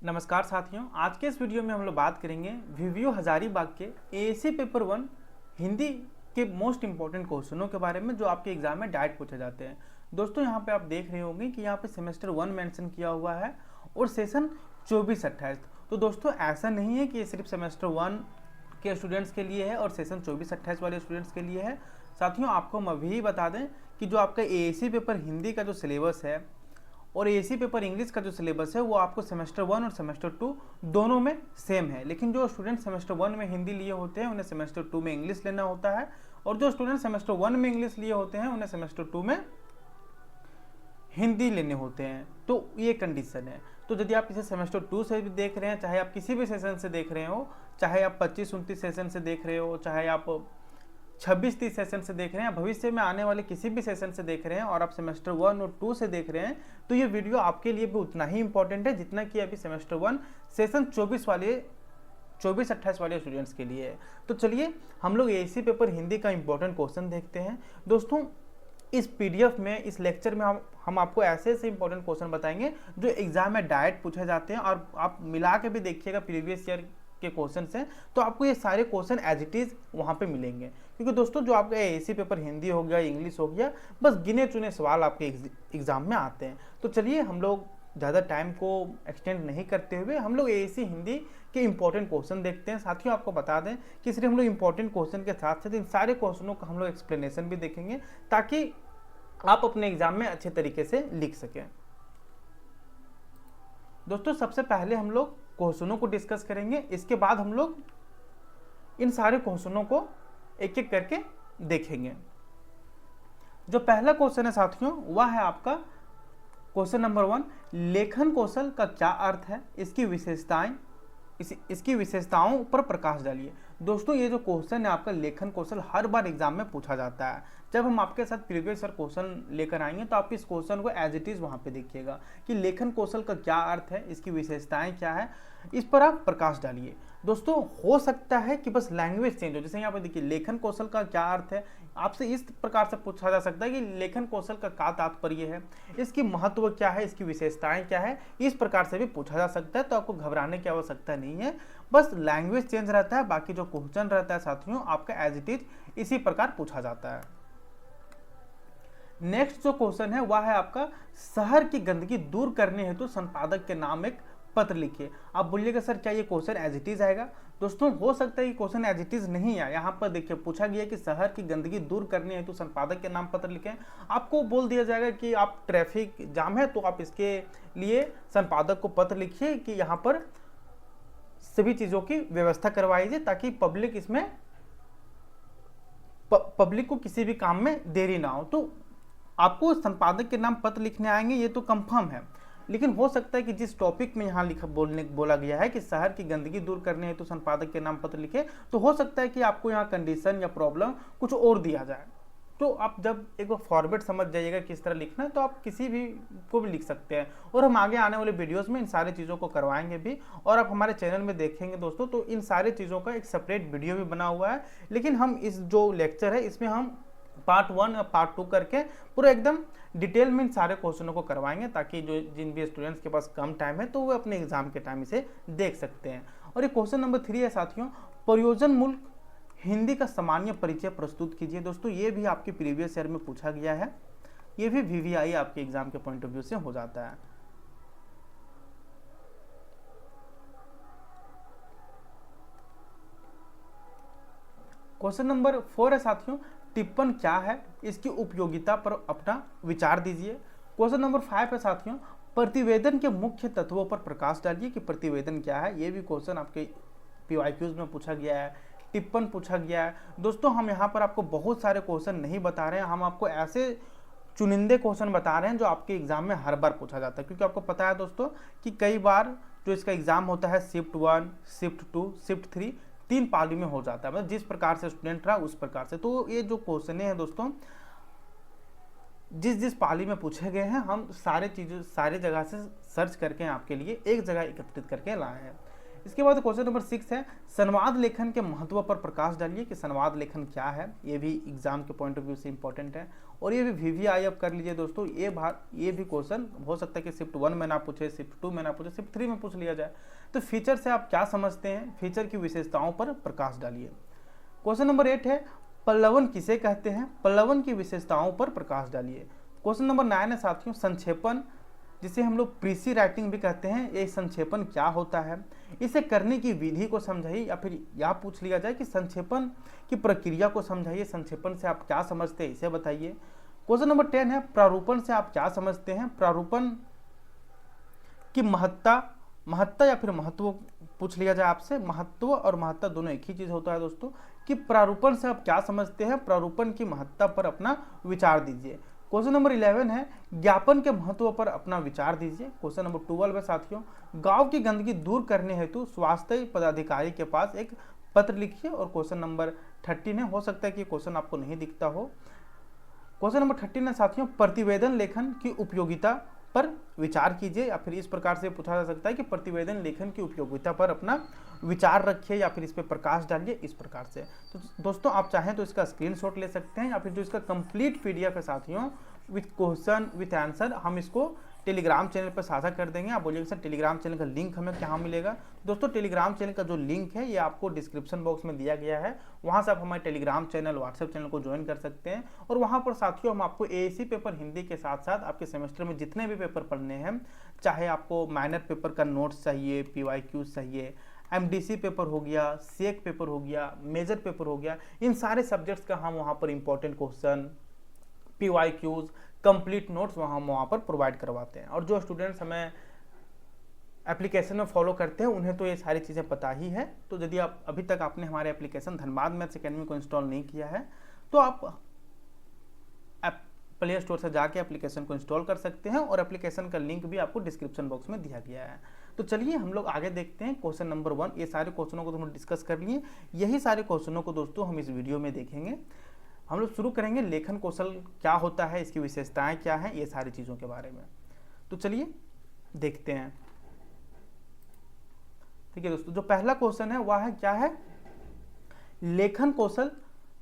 नमस्कार साथियों, आज के इस वीडियो में हम लोग बात करेंगे वीवीओ हजारीबाग के एएसी पेपर 1 हिंदी के मोस्ट इंपॉर्टेंट क्वेश्चनों के बारे में जो आपके एग्जाम में डायरेक्ट पूछे जाते हैं। दोस्तों यहाँ पे आप देख रहे होंगे कि यहाँ पे सेमेस्टर 1 मेंशन किया हुआ है और सेशन 24-28। तो दोस्तों ऐसा नहीं है कि ये सिर्फ सेमेस्टर 1 के स्टूडेंट्स के लिए है और सेशन 24-28 वाले स्टूडेंट्स के लिए है। साथियों आपको हम अभी बता दें कि जो आपका एएसी पेपर हिंदी का जो सिलेबस है और एसी पेपर इंग्लिश का जो सिलेबस है वो आपको सेमेस्टर 1 और सेमेस्टर 2 दोनों में सेम है। लेकिन जो स्टूडेंट सेमेस्टर 1 में हिंदी लिए होते हैं उन्हें सेमेस्टर 2 में इंग्लिश लेना होता है, और जो स्टूडेंट सेमेस्टर 1 में इंग्लिश लिए होते हैं उन्हें सेमेस्टर 2 में हिंदी लेने होते हैं। तो ये कंडीशन है। तो यदि आप इसे सेमेस्टर 2 से भी देख रहे हैं, चाहे आप किसी भी सेशन से देख रहे हो, चाहे आप 25-29 सेशन से देख रहे हो, चाहे आप 26-30 सेशन से देख रहे हैं, भविष्य में आने वाले किसी भी सेशन से देख रहे हैं और आप सेमेस्टर 1 और 2 से देख रहे हैं, तो ये वीडियो आपके लिए भी उतना ही इंपॉर्टेंट है जितना कि अभी सेमेस्टर 1 सेशन 24-28 वाले स्टूडेंट्स के लिए है। तो चलिए हम लोग एसी पेपर हिंदी का इंपॉर्टेंट क्वेश्चन देखते हैं। दोस्तों इस पीडीएफ में, इस लेक्चर में हम आपको ऐसे ऐसे इंपॉर्टेंट क्वेश्चन बताएंगे जो एग्जाम में डायरेक्ट पूछे जाते हैं, और आप मिला के भी देखिएगा प्रीवियस ईयर के क्वेश्चन से, तो आपको ये सारे क्वेश्चन एज इट इज वहाँ पे मिलेंगे। क्योंकि दोस्तों जो आपका एसी पेपर हिंदी हो गया, इंग्लिश हो गया, बस गिने चुने सवाल आपके एग्जाम में आते हैं। तो चलिए हम लोग ज़्यादा टाइम को एक्सटेंड नहीं करते हुए हम लोग एसी हिंदी के इंपॉर्टेंट क्वेश्चन देखते हैं। साथियों आपको बता दें कि सिर्फ हम लोग इंपॉर्टेंट क्वेश्चन के साथ साथ इन सारे क्वेश्चनों का हम लोग एक्सप्लेनेशन भी देखेंगे ताकि आप अपने एग्जाम में अच्छे तरीके से लिख सकें। दोस्तों सबसे पहले हम लोग क्वेश्चनों को डिस्कस करेंगे, इसके बाद हम लोग इन सारे क्वेश्चनों को एक एक करके देखेंगे। जो पहला क्वेश्चन है साथियों वह है आपका क्वेश्चन नंबर 1, लेखन कौशल का क्या अर्थ है, इसकी विशेषताएं, इसकी विशेषताओं पर प्रकाश डालिए। दोस्तों ये जो क्वेश्चन है आपका लेखन कौशल हर बार एग्जाम में पूछा जाता है। जब हम आपके साथ प्रीवियस ईयर क्वेश्चन लेकर आएंगे तो आप इस क्वेश्चन को एज इट इज वहां पे देखिएगा कि लेखन कौशल का क्या अर्थ है, इसकी विशेषताएं क्या है, इस पर आप प्रकाश डालिए। दोस्तों हो सकता है कि बस लैंग्वेज चेंज हो, जैसे यहाँ पे देखिए लेखन कौशल का क्या अर्थ है, आपसे इस प्रकार से पूछा जा सकता है कि लेखन कौशल का क्या तात्पर्य है, इसकी महत्व क्या है, इसकी विशेषताएं क्या है, इस प्रकार से भी पूछा जा सकता है। तो आपको घबराने की आवश्यकता नहीं है, बस लैंग्वेज चेंज रहता है, बाकी जो क्वेश्चन रहता है साथियों आपका एज इट इज इसी प्रकार पूछा जाता है। नेक्स्ट जो क्वेश्चन है वह है आपका शहर की गंदगी दूर करने हेतु संपादक के नाम एक पत्र लिखिए। आप बोलिएगा सर क्या ये क्वेश्चन एज इट इज आएगा? दोस्तों हो सकता है कि क्वेश्चन एज इट इज नहीं है। यहाँ पर देखिए पूछा गया कि शहर की गंदगी दूर करने हेतु संपादक के नाम पत्र लिखें। आपको बोल दिया जाएगा कि आप ट्रैफिक जाम है तो आप इसके लिए संपादक को पत्र लिखिए कि यहाँ पर सभी चीजों की व्यवस्था करवाइए ताकि पब्लिक को किसी भी काम में देरी ना हो। तो आपको संपादक के नाम पत्र लिखने आएंगे, ये तो कंफर्म है। लेकिन हो सकता है कि जिस टॉपिक में यहाँ बोला गया है कि शहर की गंदगी दूर करने हेतु संपादक के नाम पत्र लिखे, तो हो सकता है कि आपको यहाँ कंडीशन या प्रॉब्लम कुछ और दिया जाए। तो आप जब एक बार फॉर्मेट समझ जाइएगा किस तरह लिखना है तो आप किसी भी को भी लिख सकते हैं। और हम आगे आने वाले वीडियोस में इन सारी चीज़ों को करवाएंगे भी, और आप हमारे चैनल में देखेंगे दोस्तों तो इन सारी चीज़ों का एक सेपरेट वीडियो भी बना हुआ है। लेकिन हम इस जो लेक्चर है इसमें हम पार्ट 1 और पार्ट 2 करके पूरा एकदम डिटेल में इन सारे क्वेश्चनों को करवाएंगे ताकि जो जिन भी स्टूडेंट्स के पास कम टाइम है तो वो अपने एग्जाम के टाइम इसे देख सकते हैं। और ये क्वेश्चन नंबर 3 है साथियों, प्रयोजन मूलक हिंदी का सामान्य परिचय प्रस्तुत कीजिए। दोस्तों ये भी आपके प्रीवियस ईयर में पूछा गया है, ये भी वीवीआई आपके एग्जाम के पॉइंट ऑफ व्यू से हो जाता है। क्वेश्चन नंबर 4 है साथियों, टिप्पण क्या है, इसकी उपयोगिता पर अपना विचार दीजिए। क्वेश्चन नंबर 5 है साथियों, प्रतिवेदन के मुख्य तत्वों पर प्रकाश डालिए कि प्रतिवेदन क्या है। ये भी क्वेश्चन आपके पीवाईक्यूज में पूछा गया है, टिप्पण पूछा गया है। दोस्तों हम यहाँ पर आपको बहुत सारे क्वेश्चन नहीं बता रहे हैं, हम आपको ऐसे चुनिंदे क्वेश्चन बता रहे हैं जो आपके एग्जाम में हर बार पूछा जाता है। क्योंकि आपको पता है दोस्तों कि कई बार जो इसका एग्जाम होता है शिफ्ट 1, शिफ्ट 2, शिफ्ट 3 3 पाली में हो जाता है, मतलब जिस प्रकार से स्टूडेंट रहा उस प्रकार से। तो ये जो क्वेश्चन है दोस्तों जिस पाली में पूछे गए हैं हम सारे जगह से सर्च करके आपके लिए एक जगह एकत्रित करके लाए हैं। इसके बाद क्वेश्चन नंबर 6 है संवाद लेखन के महत्व पर प्रकाश डालिए कि संवाद लेखन क्या है। ये भी एग्जाम के पॉइंट ऑफ व्यू से इंपॉर्टेंट है और ये भी VVI अब कर लीजिए दोस्तों। ये भी क्वेश्चन हो सकता है कि शिफ्ट 1 में ना पूछे, शिफ्ट 2 में ना पूछे, शिफ्ट 3 में पूछ लिया जाए। तो फीचर से आप क्या समझते हैं, फीचर की विशेषताओं पर प्रकाश डालिए। क्वेश्चन नंबर 8 है पल्लवन किसे कहते हैं, पल्लवन की विशेषताओं पर प्रकाश डालिए। क्वेश्चन नंबर 9 है साथियों संक्षेपण, जिसे हम लोग प्रीसी राइटिंग भी कहते हैं, ये संक्षेपण क्या होता है, इसे करने की विधि को समझाइए। या फिर यह पूछ लिया जाए कि संक्षेपण की प्रक्रिया को समझाइए, संक्षेपण से आप क्या समझते हैं इसे बताइए। क्वेश्चन नंबर 10 है प्रारूपण से आप क्या समझते हैं, प्रारूपण की महत्ता या फिर महत्व पूछ लिया जाए आपसे। महत्व और महत्ता दोनों एक ही चीज होता है दोस्तों, कि प्रारूपण से आप क्या समझते हैं, प्रारूपण की महत्ता पर अपना विचार दीजिए। क्वेश्चन नंबर 11 है ज्ञापन के महत्व पर अपना विचार दीजिए। क्वेश्चन नंबर 12 है साथियों गांव की गंदगी दूर करने हेतु स्वास्थ्य पदाधिकारी के पास एक पत्र लिखिए। और क्वेश्चन नंबर 13 है, हो सकता है कि क्वेश्चन आपको नहीं दिखता हो। क्वेश्चन नंबर 13 है साथियों प्रतिवेदन लेखन की उपयोगिता पर विचार कीजिए। या फिर इस प्रकार से पूछा जा सकता है कि प्रतिवेदन लेखन की उपयोगिता पर अपना विचार रखिए या फिर इस पर प्रकाश डालिए, इस प्रकार से। तो दोस्तों आप चाहें तो इसका स्क्रीनशॉट ले सकते हैं या फिर जो इसका कंप्लीट PDF है साथियों विथ क्वेश्चन विथ आंसर, हम इसको टेलीग्राम चैनल पर साझा कर देंगे। आप बोलिएगा सर टेलीग्राम चैनल का लिंक हमें कहाँ मिलेगा। दोस्तों टेलीग्राम चैनल का जो लिंक है ये आपको डिस्क्रिप्शन बॉक्स में दिया गया है, वहाँ से आप हमारे टेलीग्राम चैनल व्हाट्सएप चैनल को ज्वाइन कर सकते हैं। और वहाँ पर साथियों हम आपको AAC पेपर हिंदी के साथ साथ आपके सेमेस्टर में जितने भी पेपर पढ़ने हैं, चाहे आपको माइनर पेपर का नोट्स चाहिए, PYQ चाहिए, MDC पेपर हो गया, सेक पेपर हो गया, मेजर पेपर हो गया, इन सारे सब्जेक्ट्स का हम वहाँ पर important question, PYQs, complete notes वहाँ पर प्रोवाइड करवाते हैं। और जो स्टूडेंट्स हमें एप्लीकेशन में फॉलो करते हैं उन्हें तो ये सारी चीज़ें पता ही है। तो यदि आप अभी तक आपने हमारे एप्लीकेशन धनबाद मैथ्स अकेडमी को इंस्टॉल नहीं किया है तो आप प्ले स्टोर से जाके एप्लीकेशन को इंस्टॉल कर सकते हैं और एप्लीकेशन का लिंक भी आपको डिस्क्रिप्शन बॉक्स में दिया गया है। तो चलिए हम लोग आगे देखते हैं क्वेश्चन नंबर 1। ये सारे क्वेश्चनों को तो हम डिस्कस कर लिए, यही सारे क्वेश्चनों को दोस्तों हम इस वीडियो में देखेंगे। हम लोग शुरू करेंगे लेखन कौशल क्या होता है, इसकी विशेषताएं क्या हैं, ये सारी चीज़ों के बारे में। तो चलिए देखते हैं। ठीक है दोस्तों, जो पहला क्वेश्चन है वह है क्या है, लेखन कौशल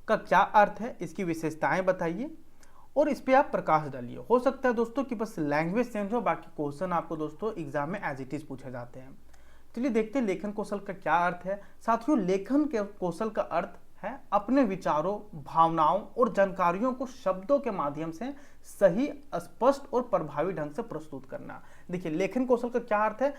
का क्या अर्थ है, इसकी विशेषताएं बताइए और इस पे आप प्रकाश डालिए। हो सकता है दोस्तों कि बस लैंग्वेज चेंज हो, बाकी क्वेश्चन आपको दोस्तों एग्जाम में एज इट इज पूछे जाते हैं। चलिए देखते हैं लेखन कौशल का क्या अर्थ है। साथियों लेखन के कौशल का अर्थ है अपने विचारों, भावनाओं और जानकारियों को शब्दों के माध्यम से सही, स्पष्ट और प्रभावी ढंग से प्रस्तुत करना। देखिए लेखन कौशल का क्या अर्थ है,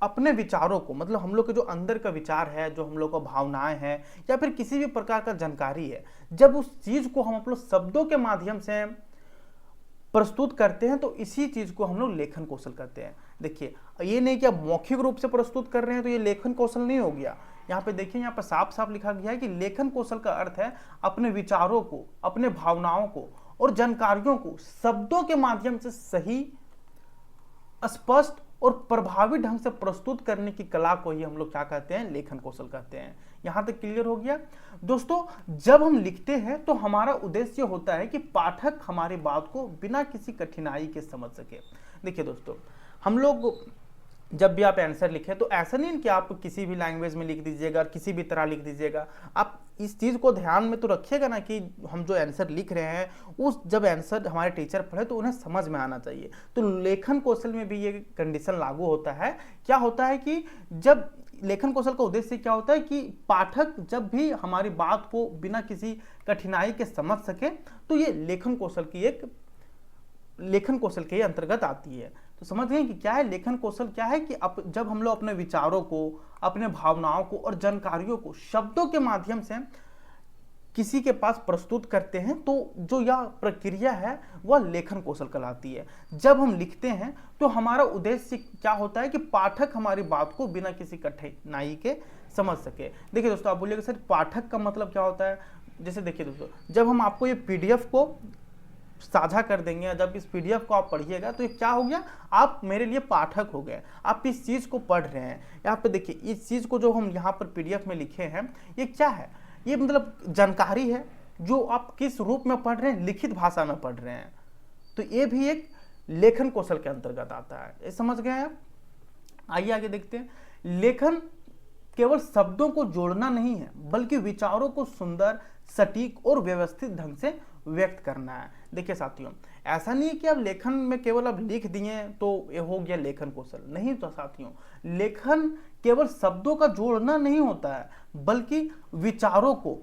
अपने विचारों को, मतलब हम लोग के जो अंदर का विचार है, जो हम लोग का भावनाएं हैं या फिर किसी भी प्रकार का जानकारी है, जब उस चीज को हम अपने शब्दों के माध्यम से प्रस्तुत करते हैं तो इसी चीज को हम लोग लेखन कौशल कहते हैं। देखिए ये नहीं कि आप मौखिक रूप से प्रस्तुत कर रहे हैं तो ये लेखन कौशल नहीं हो गया। यहाँ पे देखिए, यहाँ पर साफ साफ लिखा गया है कि लेखन कौशल का अर्थ है अपने विचारों को, अपने भावनाओं को और जानकारियों को शब्दों के माध्यम से सही, स्पष्ट और प्रभावी ढंग से प्रस्तुत करने की कला को ही हम लोग क्या कहते हैं, लेखन कौशल कहते हैं। यहां तक क्लियर हो गया दोस्तों। जब हम लिखते हैं तो हमारा उद्देश्य होता है कि पाठक हमारी बात को बिना किसी कठिनाई के समझ सके। देखिए दोस्तों, हम लोग जब भी आप आंसर लिखें तो ऐसा नहीं कि आप किसी भी लैंग्वेज में लिख दीजिएगा, किसी भी तरह लिख दीजिएगा। आप इस चीज़ को ध्यान में तो रखिएगा ना कि हम जो आंसर लिख रहे हैं उस जब आंसर हमारे टीचर पढ़े तो उन्हें समझ में आना चाहिए। तो लेखन कौशल में भी ये कंडीशन लागू होता है। क्या होता है कि जब लेखन कौशल का उद्देश्य क्या होता है कि पाठक जब भी हमारी बात को बिना किसी कठिनाई के समझ सके तो ये लेखन कौशल के अंतर्गत आती है। तो समझ गए कि क्या है लेखन कौशल, क्या है कि जब हम लोग अपने विचारों को, अपने भावनाओं को और जानकारियों को शब्दों के माध्यम से किसी के पास प्रस्तुत करते हैं तो जो यह प्रक्रिया है वह लेखन कौशल कहलाती है। जब हम लिखते हैं तो हमारा उद्देश्य क्या होता है कि पाठक हमारी बात को बिना किसी कठिनाई के समझ सके। देखिए दोस्तों, आप बोलिएगा सर पाठक का मतलब क्या होता है। जैसे देखिए दोस्तों, जब हम आपको ये PDF को साझा कर देंगे, जब इस PDF को आप पढ़िएगा तो ये क्या हो गया, आप मेरे लिए पाठक हो गए, आप इस चीज को पढ़ रहे हैं। यहाँ पे देखिए इस चीज को जो हम यहाँ पर PDF में लिखे हैं ये क्या है, ये मतलब जानकारी है जो आप किस रूप में पढ़ रहे हैं, लिखित भाषा में पढ़ रहे हैं। तो ये भी एक लेखन कौशल के अंतर्गत आता है। ये समझ गए आप। आइए आगे देखते हैं। लेखन केवल शब्दों को जोड़ना नहीं है, बल्कि विचारों को सुंदर, सटीक और व्यवस्थित ढंग से व्यक्त करना है। देखिए साथियों, ऐसा नहीं है कि आप लेखन में केवल आप लिख दिए तो ये हो गया लेखन कौशल, नहीं तो साथियों, लेखन केवल शब्दों का जोड़ना नहीं होता है, बल्कि विचारों को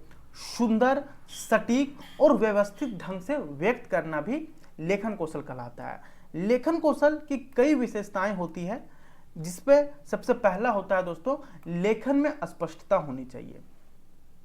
सुंदर, सटीक और व्यवस्थित ढंग से व्यक्त करना भी लेखन कौशल कहलाता है। लेखन कौशल की कई विशेषताएं होती है, जिसपे सबसे पहला होता है दोस्तों, लेखन में स्पष्टता होनी चाहिए।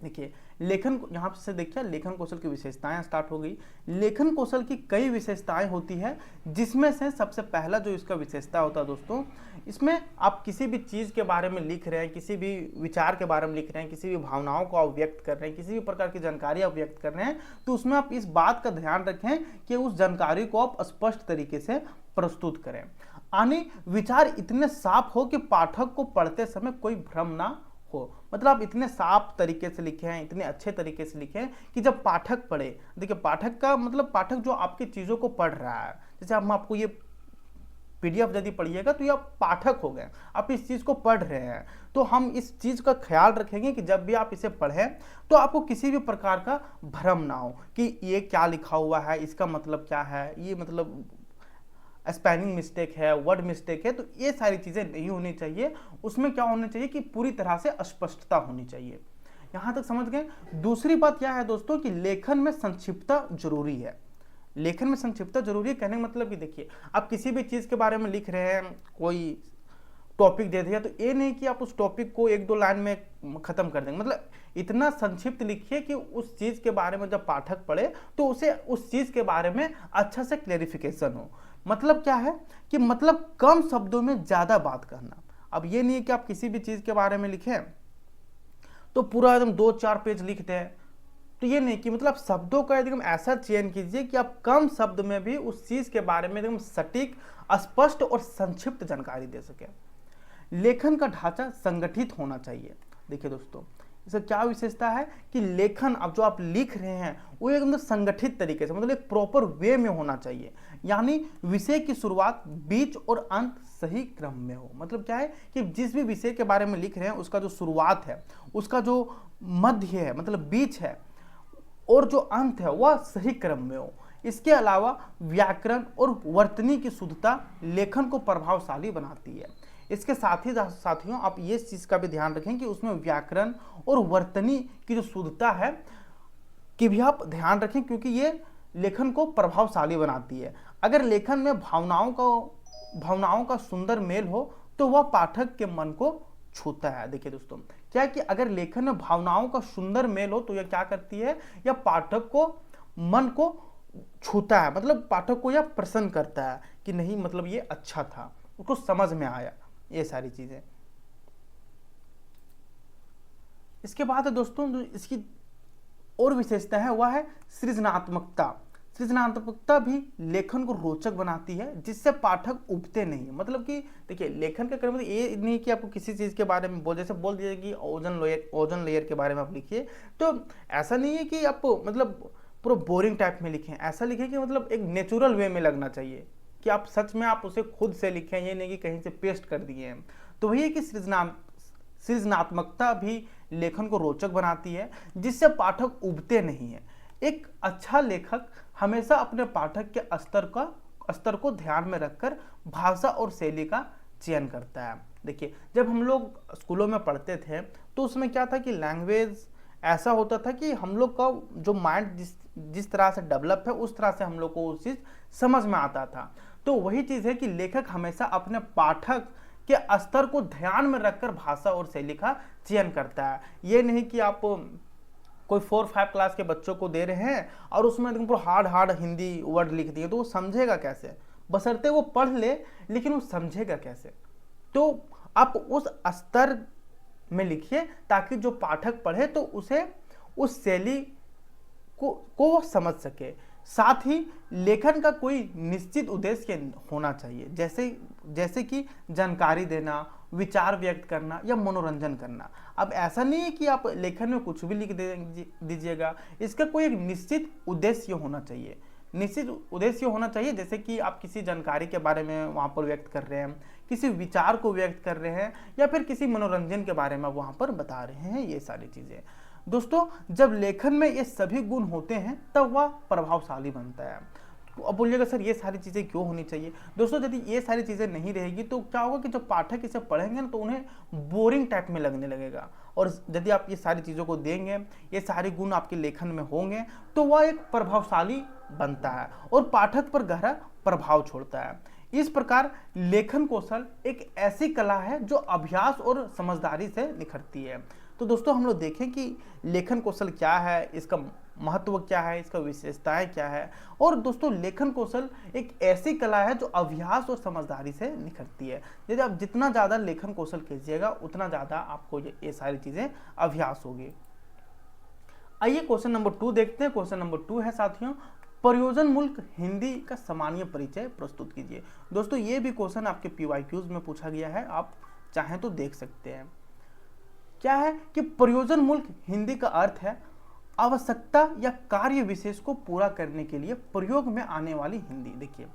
देखिए लेखन, यहाँ से देखिए लेखन कौशल की विशेषताएं स्टार्ट हो गई। लेखन कौशल की कई विशेषताएं होती है, जिसमें से सबसे पहला जो इसका विशेषता होता है दोस्तों, इसमें आप किसी भी चीज़ के बारे में लिख रहे हैं, किसी भी विचार के बारे में लिख रहे हैं, किसी भी भावनाओं को आप व्यक्त कर रहे हैं, किसी भी प्रकार की जानकारी आप व्यक्त कर रहे हैं, तो उसमें आप इस बात का ध्यान रखें कि उस जानकारी को आप स्पष्ट तरीके से प्रस्तुत करें। यानी विचार इतने साफ हो कि पाठक को पढ़ते समय कोई भ्रम ना हो। मतलब आप इतने साफ तरीके से लिखे हैं, इतने अच्छे तरीके से लिखे हैं कि जब पाठक पढ़े, देखिए पाठक का मतलब पाठक जो आपकी चीज़ों को पढ़ रहा है, जैसे हम आपको ये PDF यदि पढ़िएगा तो ये आप पाठक हो गए, आप इस चीज़ को पढ़ रहे हैं, तो हम इस चीज़ का ख्याल रखेंगे कि जब भी आप इसे पढ़ें तो आपको किसी भी प्रकार का भ्रम ना हो कि ये क्या लिखा हुआ है, इसका मतलब क्या है, ये मतलब स्पेलिंग मिस्टेक है, वर्ड मिस्टेक है, तो ये सारी चीज़ें नहीं होनी चाहिए। उसमें क्या होना चाहिए कि पूरी तरह से स्पष्टता होनी चाहिए। यहाँ तक समझ गए। दूसरी बात क्या है दोस्तों कि लेखन में संक्षिप्तता जरूरी है। लेखन में संक्षिप्तता जरूरी है कहने का मतलब कि देखिए आप किसी भी चीज़ के बारे में लिख रहे हैं, कोई टॉपिक दे दिया, तो ये नहीं कि आप उस टॉपिक को 1-2 लाइन में ख़त्म कर देंगे। मतलब इतना संक्षिप्त लिखिए कि उस चीज़ के बारे में जब पाठक पढ़े तो उसे उस चीज़ के बारे में अच्छा से क्लेरिफिकेशन हो। मतलब क्या है कि मतलब कम शब्दों में ज़्यादा बात करना। अब ये नहीं है कि आप किसी भी चीज़ के बारे में लिखें तो पूरा एकदम 2-4 पेज लिख दें, तो ये नहीं कि मतलब शब्दों का एकदम ऐसा चयन कीजिए कि आप कम शब्द में भी उस चीज़ के बारे में एकदम सटीक, स्पष्ट और संक्षिप्त जानकारी दे सकें। लेखन का ढांचा संगठित होना चाहिए। देखिए दोस्तों, इसका क्या विशेषता है कि लेखन अब जो आप लिख रहे हैं वो एकदम संगठित तरीके से, मतलब एक प्रॉपर वे में होना चाहिए। यानी विषय की शुरुआत, बीच और अंत सही क्रम में हो। मतलब क्या है कि जिस भी विषय के बारे में लिख रहे हैं उसका जो शुरुआत है, उसका जो मध्य है, मतलब बीच है, और जो अंत है वह सही क्रम में हो। इसके अलावा व्याकरण और वर्तनी की शुद्धता लेखन को प्रभावशाली बनाती है। इसके साथ ही साथियों आप ये चीज़ का भी ध्यान रखें कि उसमें व्याकरण और वर्तनी की जो शुद्धता है कि भी आप ध्यान रखें, क्योंकि ये लेखन को प्रभावशाली बनाती है। अगर लेखन में भावनाओं का सुंदर मेल हो तो वह पाठक के मन को छूता है। देखिए दोस्तों, क्या है कि अगर लेखन में भावनाओं का सुंदर मेल हो तो यह क्या करती है, यह पाठक को मन को छूता है। मतलब पाठक को यह प्रसन्न करता है कि नहीं, मतलब ये अच्छा था, उसको समझ में आया, ये सारी चीजें। इसके बाद है दोस्तों जो इसकी और विशेषता है वह है सृजनात्मकता। सृजनात्मकता भी लेखन को रोचक बनाती है, जिससे पाठक उबते नहीं। मतलब कि देखिए लेखन का क्रम मतलब ये नहीं कि आपको किसी चीज़ के बारे में जैसे बोल दीजिए कि ओजोन लेयर के बारे में आप लिखिए, तो ऐसा नहीं है कि आप मतलब पूरा बोरिंग टाइप में लिखें। ऐसा लिखें कि मतलब एक नेचुरल वे में लगना चाहिए, कि आप सच में आप उसे खुद से लिखें, ये नहीं कि कहीं से पेस्ट कर दिए हैं। तो वही है कि सृजनात्मकता भी लेखन को रोचक बनाती है, जिससे पाठक उबते नहीं है। एक अच्छा लेखक हमेशा अपने पाठक के स्तर को ध्यान में रखकर भाषा और शैली का चयन करता है। देखिए जब हम लोग स्कूलों में पढ़ते थे तो उसमें क्या था कि लैंग्वेज ऐसा होता था कि हम लोग का जो माइंड जिस तरह से डेवलप है उस तरह से हम लोग को उस चीज़ समझ में आता था। तो वही चीज़ है कि लेखक हमेशा अपने पाठक के स्तर को ध्यान में रखकर भाषा और शैली का चयन करता है। ये नहीं कि आप कोई 4-5 क्लास के बच्चों को दे रहे हैं और उसमें एकदम पूरा हार्ड हिंदी वर्ड लिख दिए, तो वो समझेगा कैसे? बशर्ते वो पढ़ ले, लेकिन वो समझेगा कैसे? तो आप उस स्तर में लिखिए ताकि जो पाठक पढ़े तो उसे उस शैली को समझ सके। साथ ही लेखन का कोई निश्चित उद्देश्य होना चाहिए, जैसे कि जानकारी देना, विचार व्यक्त करना या मनोरंजन करना। अब ऐसा नहीं है कि आप लेखन में कुछ भी लिख दीजिएगा, इसका कोई एक निश्चित उद्देश्य होना चाहिए। निश्चित उद्देश्य होना चाहिए, जैसे कि आप किसी जानकारी के बारे में वहाँ पर व्यक्त कर रहे हैं, किसी विचार को व्यक्त कर रहे हैं या फिर किसी मनोरंजन के बारे में वहां पर बता रहे हैं, ये सारी चीजें। दोस्तों जब लेखन में ये सभी गुण होते हैं तब वह प्रभावशाली बनता है। अब बोलिएगा सर ये सारी चीज़ें क्यों होनी चाहिए? दोस्तों यदि ये सारी चीज़ें नहीं रहेगी तो क्या होगा कि जब पाठक इसे पढ़ेंगे ना तो उन्हें बोरिंग टाइप में लगने लगेगा। और यदि आप ये सारी चीज़ों को देंगे, ये सारे गुण आपके लेखन में होंगे तो वह एक प्रभावशाली बनता है और पाठक पर गहरा प्रभाव छोड़ता है। इस प्रकार लेखन कौशल एक ऐसी कला है जो अभ्यास और समझदारी से निखरती है। तो दोस्तों हम लोग देखें कि लेखन कौशल क्या है, इसका महत्व क्या है, इसका विशेषताएं क्या है। और दोस्तों लेखन कौशल एक ऐसी कला है जो अभ्यास और समझदारी से निखरती है। यदि आप जितना ज़्यादा लेखन कौशल कीजिएगा उतना ज़्यादा आपको ये सारी चीज़ें अभ्यास होगी। आइए क्वेश्चन नंबर 2 देखते हैं। क्वेश्चन नंबर 2 है साथियों, प्रयोजन मूलक हिंदी का सामान्य परिचय प्रस्तुत कीजिए। दोस्तों ये भी क्वेश्चन आपके PYQs में पूछा गया है, आप चाहें तो देख सकते हैं। क्या है कि प्रयोजन मूलक हिंदी का अर्थ है आवश्यकता या कार्य विशेष को पूरा करने के लिए प्रयोग में आने वाली हिंदी। देखिए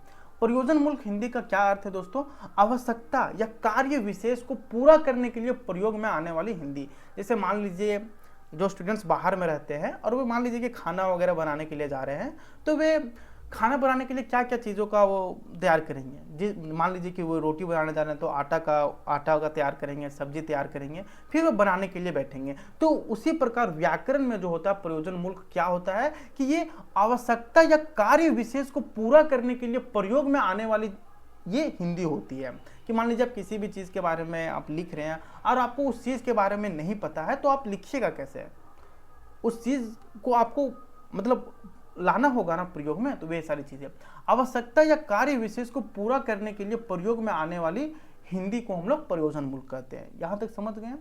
प्रयोजन मूलक हिंदी का क्या अर्थ है दोस्तों? आवश्यकता या कार्य विशेष को पूरा करने के लिए प्रयोग में आने वाली हिंदी। जैसे मान लीजिए जो स्टूडेंट्स बाहर में रहते हैं और वो मान लीजिए कि खाना वगैरह बनाने के लिए जा रहे हैं, तो वे खाना बनाने के लिए क्या क्या चीज़ों का वो तैयार करेंगे। मान लीजिए कि वो रोटी बनाने जा रहे हैं तो आटा का तैयार करेंगे, सब्जी तैयार करेंगे, फिर वो बनाने के लिए बैठेंगे। तो उसी प्रकार व्याकरण में जो होता है प्रयोजन मूलक क्या होता है कि ये आवश्यकता या कार्य विशेष को पूरा करने के लिए प्रयोग में आने वाली ये हिंदी होती है। कि मान लीजिए आप किसी भी चीज़ के बारे में आप लिख रहे हैं और आपको उस चीज़ के बारे में नहीं पता है तो आप लिखिएगा कैसे? उस चीज़ को आपको मतलब लाना होगा ना प्रयोग में। तो वे सारी चीजें आवश्यकता या कार्य विशेष को पूरा करने के लिए प्रयोग में आने वाली हिंदी को हम लोग प्रयोजन मूलक कहते हैं। यहां तक समझ गए?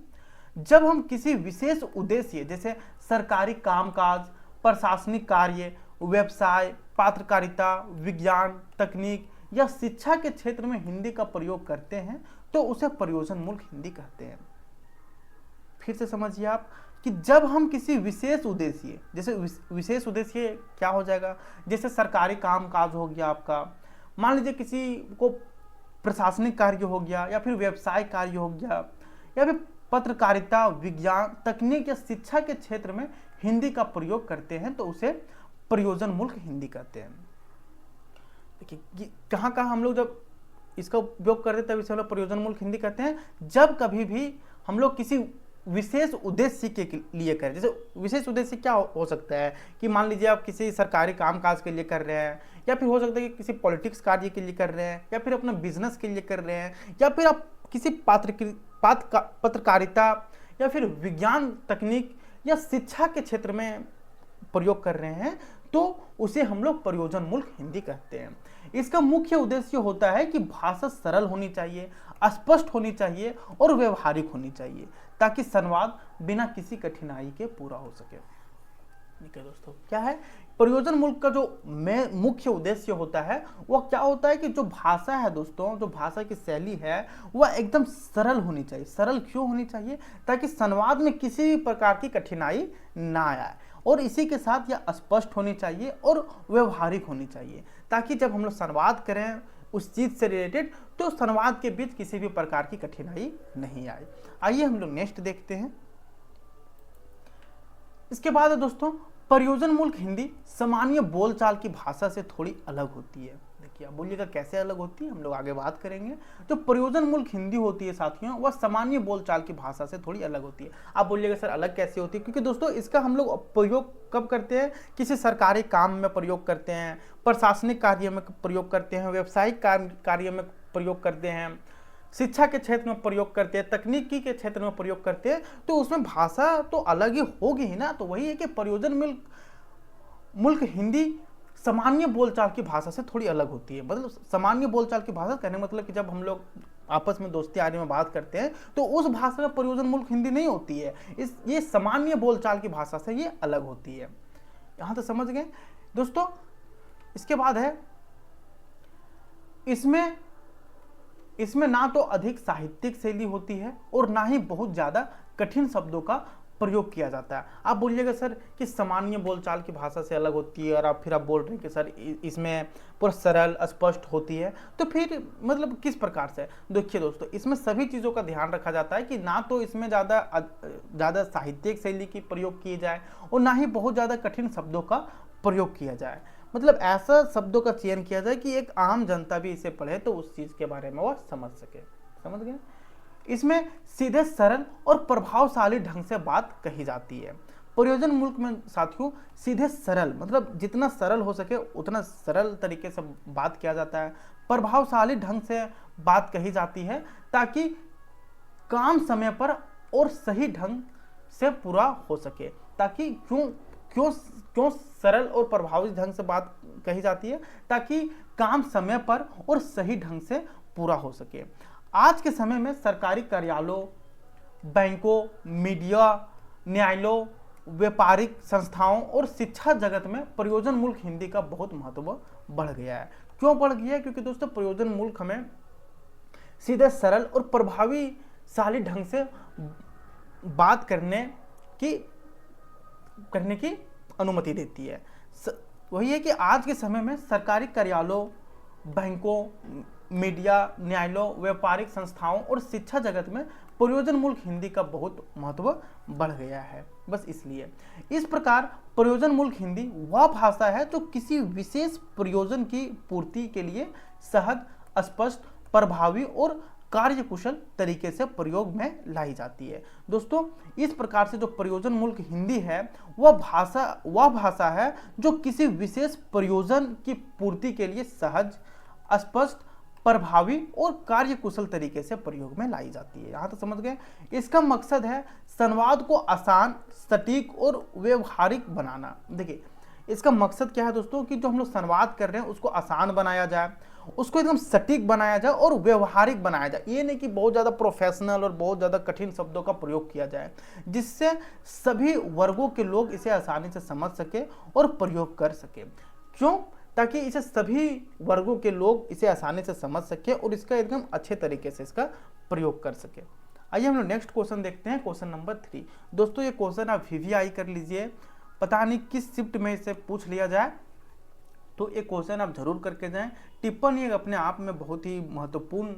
जब हम किसी विशेष उद्देश्य जैसे सरकारी कामकाज, प्रशासनिक कार्य, व्यवसाय, पत्रकारिता, विज्ञान, तकनीक या शिक्षा के क्षेत्र में हिंदी का प्रयोग करते हैं तो उसे प्रयोजन मूलक हिंदी कहते हैं। फिर से समझिए आप कि जब हम किसी विशेष उद्देश्य, जैसे विशेष उद्देश्य क्या हो जाएगा, जैसे सरकारी कामकाज हो गया आपका, मान लीजिए किसी को प्रशासनिक कार्य हो गया या फिर व्यवसाय कार्य हो गया या फिर पत्रकारिता, विज्ञान, तकनीक या शिक्षा के क्षेत्र में हिंदी का प्रयोग करते हैं तो उसे प्रयोजन मूलक हिंदी कहते हैं। देखिए कहाँ कहाँ हम लोग जब इसका उपयोग करते हैं तब इसे हम लोग प्रयोजन मूलक हिंदी कहते हैं, जब कभी भी हम लोग किसी विशेष उद्देश्य के लिए करें। जैसे विशेष उद्देश्य क्या हो सकता है कि मान लीजिए आप किसी सरकारी कामकाज के लिए कर रहे हैं या फिर हो सकता है कि किसी पॉलिटिक्स कार्य के लिए कर रहे हैं या फिर अपना बिजनेस के लिए कर रहे हैं या फिर आप किसी पत्रकारिता या फिर विज्ञान, तकनीक या शिक्षा के क्षेत्र में प्रयोग कर रहे हैं तो उसे हम लोग प्रयोजन मूलक हिंदी कहते हैं। इसका मुख्य उद्देश्य होता है कि भाषा सरल होनी चाहिए, स्पष्ट होनी चाहिए और व्यवहारिक होनी चाहिए ताकि संवाद बिना किसी कठिनाई के पूरा हो सके। ठीक है दोस्तों, क्या है प्रयोजन मूलक का जो मुख्य उद्देश्य होता है वह क्या होता है कि जो भाषा है दोस्तों, जो भाषा की शैली है वह एकदम सरल होनी चाहिए। सरल क्यों होनी चाहिए? ताकि संवाद में किसी भी प्रकार की कठिनाई ना आए और इसी के साथ यह स्पष्ट होनी चाहिए और व्यवहारिक होनी चाहिए ताकि जब हम लोग संवाद करें उस चीज से रिलेटेड तो संवाद के बीच किसी भी प्रकार की कठिनाई नहीं आए। आइए हम लोग नेक्स्ट देखते हैं। इसके बाद दोस्तों प्रयोजन मूलक हिंदी सामान्य बोलचाल की भाषा से थोड़ी अलग होती है। देखिए आप बोलिएगा कैसे अलग होती है, हम लोग आगे बात करेंगे। जो प्रयोजन मूलक हिंदी होती है साथियों वह सामान्य बोलचाल की भाषा से थोड़ी अलग होती है। आप बोलिएगा सर अलग कैसे होती है? क्योंकि दोस्तों इसका हम लोग प्रयोग कब करते हैं? किसी सरकारी काम में प्रयोग करते हैं, प्रशासनिक कार्य में प्रयोग करते हैं, व्यावसायिक कार्य में प्रयोग करते हैं, शिक्षा के क्षेत्र में प्रयोग करते हैं, तकनीकी के क्षेत्र में प्रयोग करते हैं। तो उसमें भाषा तो अलग ही होगी ही ना। तो वही है कि प्रयोजन मूलक हिंदी सामान्य बोलचाल की भाषा से थोड़ी अलग होती है। मतलब सामान्य बोलचाल की भाषा कहने मतलब कि जब हम लोग आपस में दोस्ती यारी में बात करते हैं तो उस भाषा में प्रयोजन मूलक हिंदी नहीं होती है। ये सामान्य बोलचाल की भाषा से ये अलग होती है। यहां तक समझ गए दोस्तों? इसके बाद है इसमें ना तो अधिक साहित्यिक शैली होती है और ना ही बहुत ज्यादा कठिन शब्दों का प्रयोग किया जाता है। आप बोलिएगा सर कि सामान्य बोलचाल की भाषा से अलग होती है, और आप बोल रहे हैं कि सर इसमें पूरा सरल स्पष्ट होती है, तो फिर मतलब किस प्रकार से? देखिए दोस्तों, इसमें सभी चीज़ों का ध्यान रखा जाता है कि ना तो इसमें ज़्यादा साहित्यिक शैली की प्रयोग किए जाए और ना ही बहुत ज़्यादा कठिन शब्दों का प्रयोग किया जाए। मतलब ऐसा शब्दों का चयन किया जाए कि एक आम जनता भी इसे पढ़े तो उस चीज़ के बारे में वह समझ सके। समझ गए? इसमें सीधे सरल और प्रभावशाली ढंग से बात कही जाती है। प्रयोजन मूलक में साथियों सीधे सरल मतलब जितना सरल हो सके उतना सरल तरीके से बात किया जाता है। प्रभावशाली ढंग से बात कही जाती है ताकि काम समय पर और सही ढंग से पूरा हो सके। ताकि क्यों सरल और प्रभावी ढंग से बात कही जाती है? ताकि काम समय पर और सही ढंग से पूरा हो सके। आज के समय में सरकारी कार्यालयों, बैंकों, मीडिया, न्यायालयों, व्यापारिक संस्थाओं और शिक्षा जगत में प्रयोजन मूलक हिंदी का बहुत महत्व बढ़ गया है। क्यों बढ़ गया है? क्योंकि दोस्तों प्रयोजन मूलक हमें सीधे सरल और प्रभावीशाली ढंग से बात करने की अनुमति देती है। वही है कि आज के समय में सरकारी कार्यालयों, बैंकों, मीडिया, न्यायालयों, व्यापारिक संस्थाओं और शिक्षा जगत में प्रयोजन मूलक हिंदी का बहुत महत्व बढ़ गया है। बस इसलिए इस प्रकार प्रयोजन मूलक हिंदी वह भाषा है जो किसी विशेष प्रयोजन की पूर्ति के लिए सहज, स्पष्ट, प्रभावी और कार्यकुशल तरीके से प्रयोग में लाई जाती है। दोस्तों, इस प्रकार से जो प्रयोजन मूलक हिंदी है वह भाषा है जो किसी विशेष प्रयोजन की पूर्ति के लिए सहज, स्पष्ट, प्रभावी और कार्यकुशल तरीके से प्रयोग में लाई जाती है। यहाँ तो समझ गए? इसका मकसद है संवाद को आसान, सटीक और व्यवहारिक बनाना। देखिए, इसका मकसद क्या है दोस्तों कि जो हम लोग संवाद कर रहे हैं उसको आसान बनाया जाए, उसको एकदम सटीक बनाया जाए और व्यवहारिक बनाया जाए। ये नहीं कि बहुत ज़्यादा प्रोफेशनल और बहुत ज़्यादा कठिन शब्दों का प्रयोग किया जाए, जिससे सभी वर्गों के लोग इसे आसानी से समझ सके और प्रयोग कर सके। क्यों? ताकि इसे सभी वर्गों के लोग इसे आसानी से समझ सके और इसका एकदम अच्छे तरीके से इसका प्रयोग कर सके। आइए हम लोग नेक्स्ट क्वेश्चन देखते हैं, क्वेश्चन नंबर 3। दोस्तों, ये क्वेश्चन आप VVI कर लीजिए, पता नहीं किस शिफ्ट में इसे पूछ लिया जाए, तो ये क्वेश्चन आप जरूर करके जाएं। टिप्पणी अपने आप में बहुत ही महत्वपूर्ण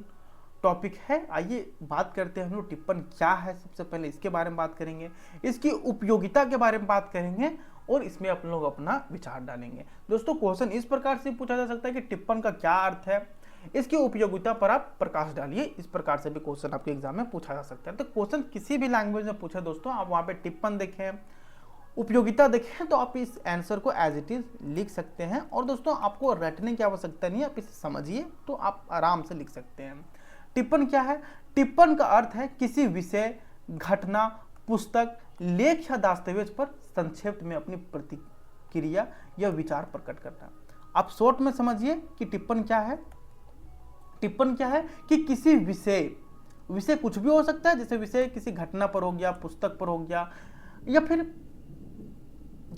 टॉपिक है। आइए बात करते हैं हम लोग टिप्पण क्या है। सबसे पहले इसके बारे में बात करेंगे, इसकी उपयोगिता के बारे में बात करेंगे और इसमें अपन लोग अपना विचार डालेंगे। दोस्तों, क्वेश्चन इस प्रकार से पूछा जा सकता है कि टिप्पण का क्या अर्थ है, इसकी उपयोगिता पर आप प्रकाश डालिए। इस प्रकार से भी क्वेश्चन आपके एग्जाम में पूछा जा सकता है। तो क्वेश्चन किसी भी लैंग्वेज में पूछे दोस्तों, आप वहाँ पे टिप्पण देखें, उपयोगिता देखें, तो आप इस आंसर को एज इट इज लिख सकते हैं। और दोस्तों, आपको रटने की आवश्यकता नहीं है, आप इसे समझिए तो आप आराम से लिख सकते हैं। टिप्पण क्या है? टिप्पण का अर्थ है किसी विषय, घटना, पुस्तक, लेख या दस्तावेज पर संक्षेप में अपनी प्रतिक्रिया या विचार प्रकट करना। आप शॉर्ट में समझिए कि टिप्पण क्या है। टिप्पण क्या है कि किसी विषय कुछ भी हो सकता है, जैसे विषय किसी घटना पर हो गया, पुस्तक पर हो गया, या फिर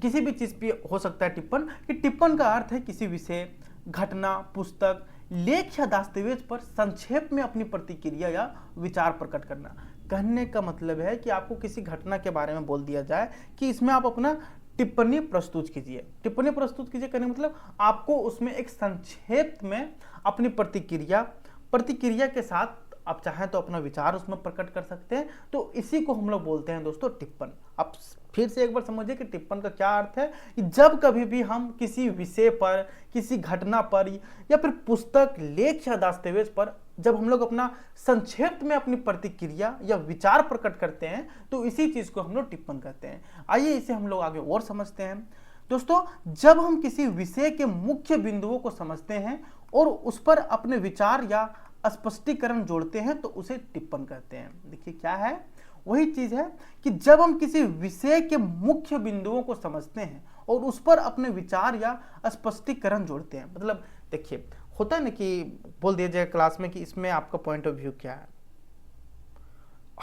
किसी भी चीज पे हो सकता है टिप्पण। कि टिप्पण का अर्थ है किसी विषय, घटना, पुस्तक, लेख या दस्तावेज पर संक्षेप में अपनी प्रतिक्रिया या विचार प्रकट करना। कहने का मतलब है कि आपको किसी घटना के बारे में बोल दिया जाए कि इसमें आप अपना टिप्पणी प्रस्तुत कीजिए। टिप्पणी प्रस्तुत कीजिए कहने मतलब आपको उसमें एक संक्षेप में अपनी प्रतिक्रिया के साथ आप चाहें तो अपना विचार उसमें प्रकट कर सकते हैं। तो इसी को हम लोग बोलते हैं दोस्तों टिप्पण। आप फिर से एक बार समझिए कि टिप्पण का क्या अर्थ है कि जब कभी भी हम किसी विषय पर, किसी घटना पर या फिर पुस्तक, लेख या दस्तावेज पर जब हम लोग अपना संक्षेप में अपनी प्रतिक्रिया या विचार प्रकट करते हैं तो इसी चीज को हम लोग टिप्पण कहते हैं। आइए इसे हम लोग आगे और समझते हैं। दोस्तों, जब हम किसी विषय के मुख्य बिंदुओं को समझते हैं और उस पर अपने विचार या स्पष्टीकरण जोड़ते हैं तो उसे टिप्पण कहते हैं। देखिए क्या है, वही चीज है कि जब हम किसी विषय के मुख्य बिंदुओं को समझते हैं और उस पर अपने विचार या स्पष्टीकरण जोड़ते हैं। मतलब देखिए, होता है ना कि बोल दिया जाए क्लास में कि इसमें आपका पॉइंट ऑफ व्यू क्या है।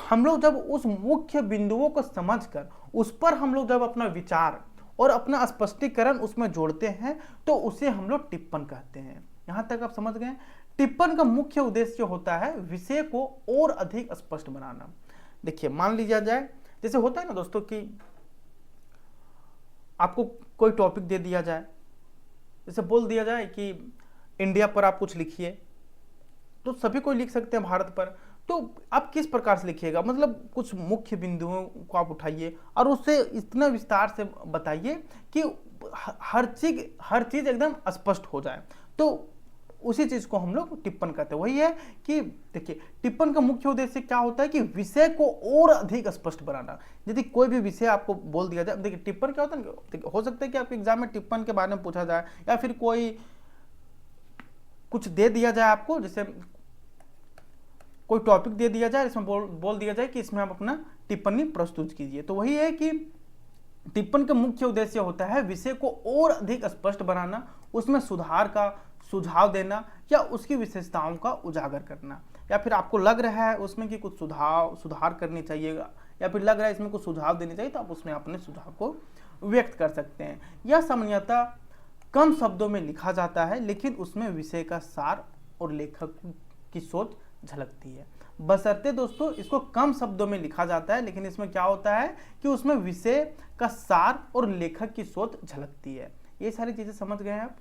हम लोग जब उस मुख्य बिंदुओं को समझकर उस पर हम लोग जब अपना विचार और अपना स्पष्टीकरण उसमें जोड़ते हैं तो उसे हम लोग टिप्पण कहते हैं। यहां तक आप समझ गए। टिप्पण का मुख्य उद्देश्य होता है विषय को और अधिक स्पष्ट बनाना। देखिए, मान लिया जाए जैसे होता है ना दोस्तों कि आपको कोई टॉपिक दे दिया जाए, जैसे बोल दिया जाए कि इंडिया पर आप कुछ लिखिए, तो सभी कोई लिख सकते हैं भारत पर, तो आप किस प्रकार से लिखिएगा, मतलब कुछ मुख्य बिंदुओं को आप उठाइए और उससे इतना विस्तार से बताइए कि हर चीज एकदम स्पष्ट हो जाए। तो उसी चीज को हम लोग टिप्पण कहते हैं। वही है कि देखिए, टिप्पण का मुख्य उद्देश्य क्या होता है कि विषय को और अधिक स्पष्ट बनाना। यदि कोई भी विषय आपको बोल दिया जाए, देखिए टिप्पण क्या होता है ना, हो सकता है कि आपके एग्जाम में टिप्पण के बारे में पूछा जाए, या फिर कोई कुछ दे दिया जाए आपको, जैसे कोई टॉपिक दे दिया जाए, इसमें बोल दिया जाए कि इसमें आप अपना टिप्पणी प्रस्तुत कीजिए। तो वही है कि टिप्पण का मुख्य उद्देश्य होता है विषय को और अधिक स्पष्ट बनाना, उसमें सुधार का सुझाव देना या उसकी विशेषताओं का उजागर करना, या फिर आपको लग रहा है उसमें कि कुछ सुधार करनी चाहिएगा, या फिर लग रहा है इसमें कुछ सुझाव देने चाहिए, तो आप उसमें अपने सुझाव को व्यक्त कर सकते हैं। यह सामान्यतः कम शब्दों में लिखा जाता है, लेकिन उसमें विषय का सार और लेखक की सोच झलकती है। बशर्ते दोस्तों इसको कम शब्दों में लिखा जाता है, लेकिन इसमें क्या होता है कि उसमें विषय का सार और लेखक की सोच झलकती है। ये सारी चीजें समझ गए हैं आप।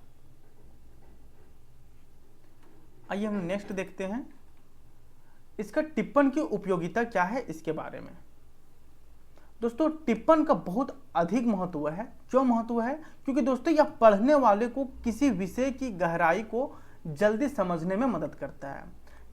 आइए हम नेक्स्ट देखते हैं, इसका टिप्पण की उपयोगिता क्या है इसके बारे में। दोस्तों टिप्पण का बहुत अधिक महत्व है। क्यों महत्व है? क्योंकि दोस्तों यह पढ़ने वाले को किसी विषय की गहराई को जल्दी समझने में मदद करता है।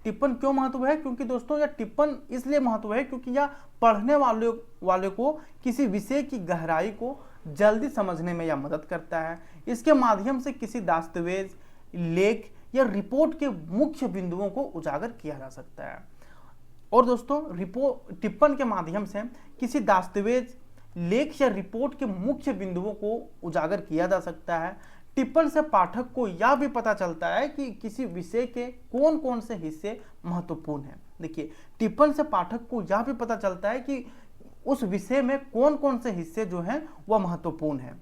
टिप्पण क्यों महत्व है? क्योंकि दोस्तों यह टिप्पण इसलिए महत्व है क्योंकि यह पढ़ने वाले को किसी विषय की गहराई को जल्दी समझने में यह मदद करता है। इसके माध्यम से किसी दस्तावेज, लेख या रिपोर्ट के मुख्य बिंदुओं को उजागर किया जा सकता है। और दोस्तों टिप्पण के माध्यम से किसी दस्तावेज, लेख या रिपोर्ट के मुख्य बिंदुओं को उजागर किया जा सकता है। टिप्पण से पाठक को यह भी पता चलता है कि किसी विषय के कौन कौन से हिस्से महत्वपूर्ण हैं। देखिए, टिप्पण से पाठक को यह भी पता चलता है कि उस विषय में कौन कौन से हिस्से जो हैं वह महत्वपूर्ण है।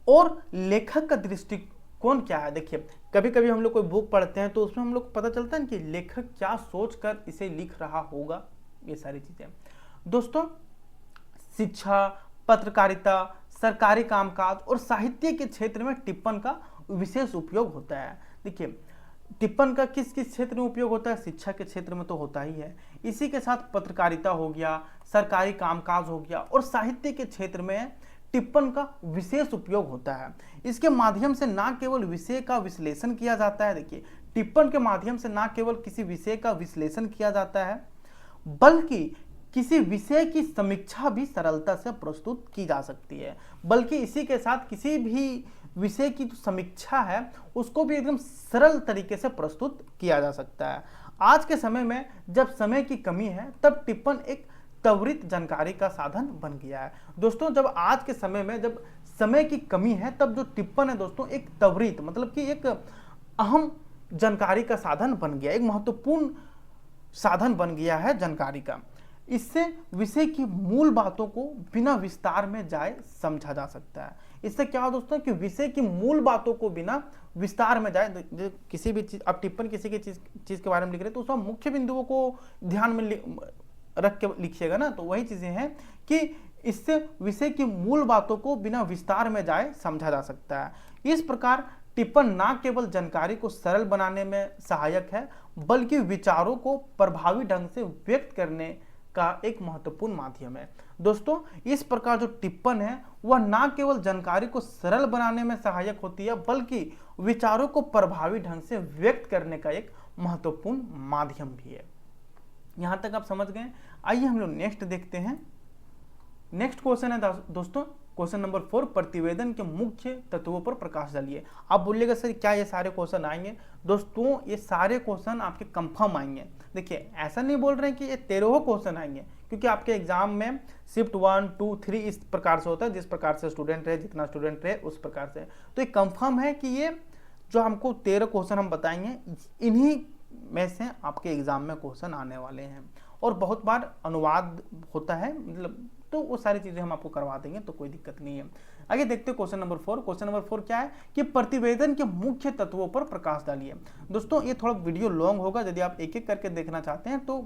और लेखक का दृष्टिकोण क्या है? देखिए, कभी कभी हम लोग कोई बुक पढ़ते हैं तो उसमें हम लोग को पता चलता है कि लेखक क्या सोचकर इसे लिख रहा होगा। ये सारी चीजें दोस्तों शिक्षा, पत्रकारिता, सरकारी कामकाज और साहित्य के क्षेत्र में टिप्पण का विशेष उपयोग होता है। देखिए, टिप्पण का किस किस क्षेत्र में उपयोग होता है? शिक्षा के क्षेत्र में तो होता ही है, इसी के साथ पत्रकारिता हो गया, सरकारी कामकाज हो गया, और साहित्य के क्षेत्र में टिप्पण का विशेष उपयोग होता है। इसके माध्यम से ना केवल विषय का विश्लेषण किया जाता है, देखिए टिप्पण के माध्यम से ना केवल किसी विषय का विश्लेषण किया जाता है, बल्कि किसी विषय की समीक्षा भी सरलता से प्रस्तुत की जा सकती है। बल्कि इसी के साथ किसी भी विषय की जो समीक्षा है उसको भी एकदम सरल तरीके से प्रस्तुत किया जा सकता है। आज के समय में जब समय की कमी है तब टिप्पण एक त्वरित जानकारी का साधन बन गया है। दोस्तों जब आज के समय में जब समय की कमी है तब जो टिप्पण है दोस्तों एक त्वरित मतलब कि एक अहम जानकारी का साधन बन गया, एक महत्वपूर्ण साधन बन गया है जानकारी का। इससे विषय की मूल बातों को बिना विस्तार में जाए समझा जा सकता है। इससे क्या हो दोस्तों कि विषय की मूल बातों को बिना विस्तार में जाए, किसी भी चीज आप टिप्पण किसी की चीज के बारे में लिख रहे हैं तो उसमें मुख्य बिंदुओं को ध्यान में रख के लिखिएगा ना। तो वही चीजें हैं कि इससे विषय की मूल बातों को बिना विस्तार में जाए समझा जा सकता है। इस प्रकार टिप्पण न केवल जानकारी को सरल बनाने में सहायक है बल्कि विचारों को प्रभावी ढंग से व्यक्त करने का एक महत्वपूर्ण माध्यम है। दोस्तों इस प्रकार जो टिप्पण है वह न केवल जानकारी को सरल बनाने में सहायक होती है बल्कि विचारों को प्रभावी ढंग से व्यक्त करने का एक महत्वपूर्ण माध्यम भी है। यहां तक आप समझ गए। आइए हम लोग नेक्स्ट देखते हैं। नेक्स्ट क्वेश्चन है दोस्तों क्वेश्चन नंबर 4, प्रतिवेदन के मुख्य तत्वों पर प्रकाश डालिए। आप बोलिएगा सर क्या ये सारे क्वेश्चन आएंगे? दोस्तों ये सारे क्वेश्चन आपके कंफर्म आएंगे। देखिए ऐसा नहीं बोल रहे हैं कि ये 13 क्वेश्चन आएंगे, क्योंकि आपके एग्जाम में शिफ्ट 1, 2, 3 इस प्रकार से होता है, जिस प्रकार से स्टूडेंट रहे, जितना स्टूडेंट रहे उस प्रकार से। तो ये कंफर्म है कि ये जो हमको 13 क्वेश्चन हम बताएंगे इन्हीं में से आपके एग्जाम में क्वेश्चन आने वाले हैं। और बहुत बार अनुवाद होता है, मतलब तो वो सारी चीजें हम आपको करवा देंगे, तो कोई दिक्कत नहीं है। आगे देखते हैं क्वेश्चन नंबर 4। क्वेश्चन नंबर 4 क्या है कि प्रतिवेदन के मुख्य तत्वों पर प्रकाश डालिए। दोस्तों ये थोड़ा वीडियो लॉन्ग होगा, यदि आप एक एक करके देखना चाहते हैं तो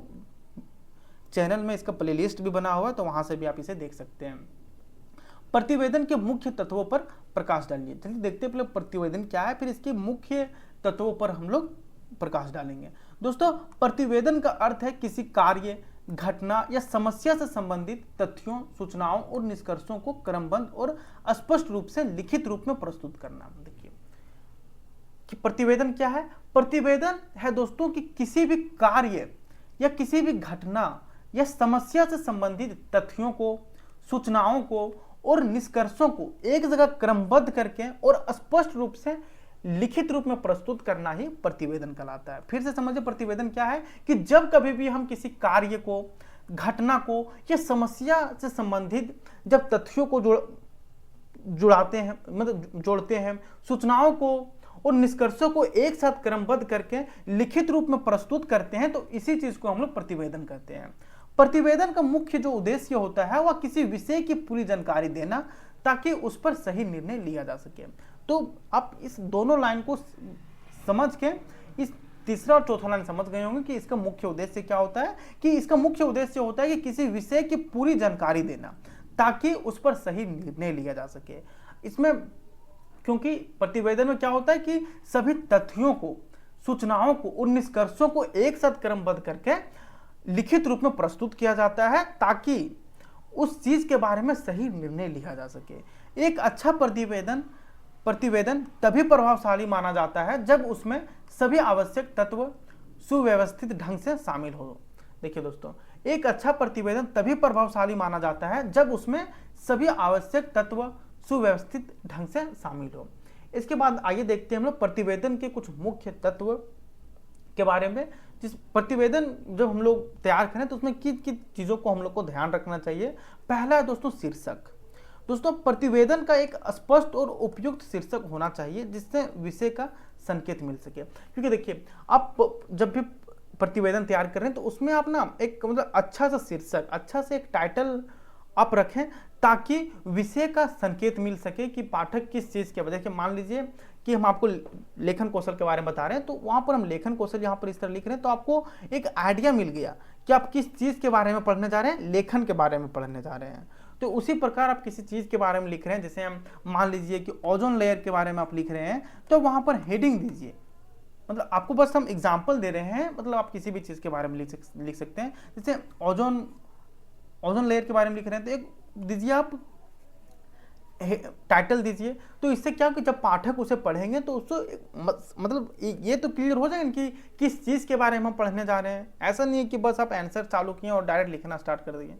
चैनल में इसका प्लेलिस्ट भी बना हुआ है, तो वहां से भी आप इसे देख सकते हैं। प्रतिवेदन के मुख्य तत्वों पर प्रकाश डालिए। चलिए देखते हैं पहले प्रतिवेदन क्या है, फिर इसके मुख्य तत्वों पर हम लोग प्रकाश डालेंगे। दोस्तों, प्रतिवेदन का अर्थ है किसी कार्य, घटना या समस्या से संबंधित तथ्यों, सूचनाओं और निष्कर्षों को क्रमबद्ध और स्पष्ट रूप से लिखित रूप में प्रस्तुत करना। देखिए कि प्रतिवेदन क्या है। प्रतिवेदन है दोस्तों कि किसी भी कार्य या किसी भी घटना या समस्या से संबंधित तथ्यों को, सूचनाओं को और निष्कर्षों को एक जगह क्रमबद्ध करके और स्पष्ट रूप से लिखित रूप में प्रस्तुत करना ही प्रतिवेदन कहलाता है। फिर से समझिए प्रतिवेदन क्या है कि जब कभी भी हम किसी कार्य को, घटना को या समस्या से संबंधित जब तथ्यों को जुड़ाते हैं, मतलब जोड़ते हैं, सूचनाओं को और निष्कर्षों को एक साथ क्रमबद्ध करके लिखित रूप में प्रस्तुत करते हैं, तो इसी चीज को हम लोग प्रतिवेदन कहते हैं। प्रतिवेदन का मुख्य जो उद्देश्य होता है वह किसी विषय की पूरी जानकारी देना, ताकि उस पर सही निर्णय लिया जा सके। तो आप इस दोनों लाइन को समझ के इस तीसरा और चौथा लाइन समझ गए होंगे कि इसका मुख्य उद्देश्य क्या होता है। कि इसका मुख्य उद्देश्य होता है कि किसी विषय की पूरी जानकारी देना, ताकि उस पर सही निर्णय लिया जा सके। इसमें क्योंकि प्रतिवेदन में क्या होता है कि सभी तथ्यों को, सूचनाओं को और निष्कर्षों को एक साथ क्रमबद्ध करके लिखित रूप में प्रस्तुत किया जाता है, ताकि उस चीज के बारे में सही निर्णय लिया जा सके। एक अच्छा प्रतिवेदन तभी प्रभावशाली माना जाता है जब उसमें सभी आवश्यक तत्व सुव्यवस्थित ढंग से शामिल हो। देखिए दोस्तों, एक अच्छा प्रतिवेदन तभी प्रभावशाली माना जाता है जब उसमें सभी आवश्यक तत्व सुव्यवस्थित ढंग से शामिल हो। इसके बाद आइए देखते हैं हम लोग प्रतिवेदन के कुछ मुख्य तत्व के बारे में। जिस प्रतिवेदन जब हम लोग तैयार करें तो उसमें किन किन चीज़ों को हम लोग को ध्यान रखना चाहिए। पहला है दोस्तों शीर्षक। दोस्तों, प्रतिवेदन का एक स्पष्ट और उपयुक्त शीर्षक होना चाहिए जिससे विषय का संकेत मिल सके। क्योंकि देखिए, आप जब भी प्रतिवेदन तैयार कर रहे हैं तो उसमें आप ना एक मतलब अच्छा सा शीर्षक, अच्छा से एक टाइटल आप रखें, ताकि विषय का संकेत मिल सके कि पाठक किस चीज़ के वजह से। मान लीजिए कि हम आपको लेखन कौशल के बारे में बता रहे हैं, तो वहाँ पर हम लेखन कौशल यहाँ पर इस तरह लिख रहे हैं, तो आपको एक आइडिया मिल गया कि आप किस चीज़ के बारे में पढ़ने जा रहे हैं, लेखन के बारे में पढ़ने जा रहे हैं। तो उसी प्रकार आप किसी चीज़ के बारे में लिख रहे हैं, जैसे हम मान लीजिए कि ओजोन लेयर के बारे में आप लिख रहे हैं, तो वहाँ पर हेडिंग दीजिए। मतलब आपको बस हम एग्जाम्पल दे रहे हैं, मतलब आप किसी भी चीज़ के बारे में लिख सकते हैं। जैसे ओजोन लेयर के बारे में लिख रहे हैं तो एक दीजिए आप टाइटल दीजिए। तो इससे क्या कि जब पाठक उसे पढ़ेंगे तो उसको मतलब ये तो क्लियर हो जाएगा कि किस चीज़ के बारे में हम पढ़ने जा रहे हैं। ऐसा नहीं है कि बस आप आंसर चालू किए और डायरेक्ट लिखना स्टार्ट कर दिए,